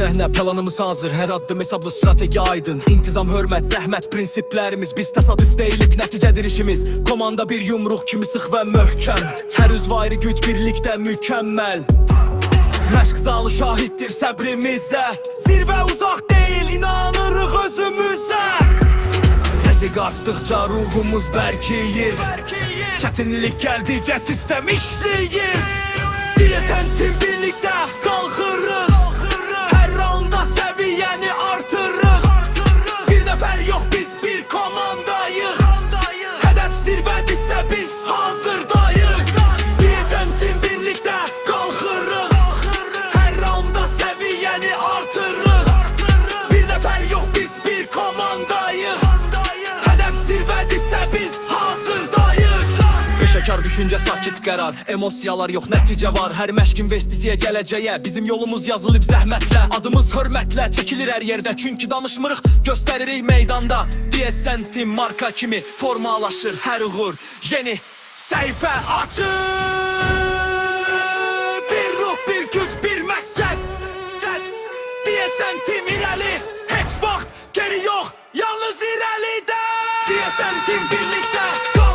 səhne, planımız hazır. Hər addım hesablı, strateji aydın. İntizam, hörmət, zəhmət prinsiplərimiz. Biz təsadüf deyilik, nəticədir işimiz. Komanda bir yumruq kimi sıx və möhkəm. Hər üzv ayrı güc, birlikdə mükəmməl. Məşq zalı şahiddir səbrimizə. Zirvə uzaq deyil, inanırıq özümüzə. Təzik artdıqca ruhumuz bərkiyir. Çətinlik gəldikcə sistem işləyir. Deyəsən tim birlikdə qalxırıq. Hər anda səviyyəni artırıq. Bir nəfər yox, biz bir komandayıq. Hədəf zirvədirsə biz hazırdayıq. Deyəsən tim birlikdə qalxırıq. Hər anda səviyyəni artırıq. Bir nəfər yox, biz bir komandayıq. Hədəf zirvədirsə biz hazırdayıq. Peşəkar düşüncə, sakit qərar, emosiyalar yox, nəticə var. Hər məşq investisiya gələcəyə, bizim yolumuz yazılıb zəhmətlə. Adımız hörmətlə çəkilir hər yerdə, çünki danışmırıq, göstəririk meydanda. DSN Team marka kimi formalaşır hər uğur, yeni səhifə açır. Bir ruh, bir güc, bir məqsəd. DSN Team irəli, heç vaxt geri yox, yalnız irəlidə. DSN Team birlikdə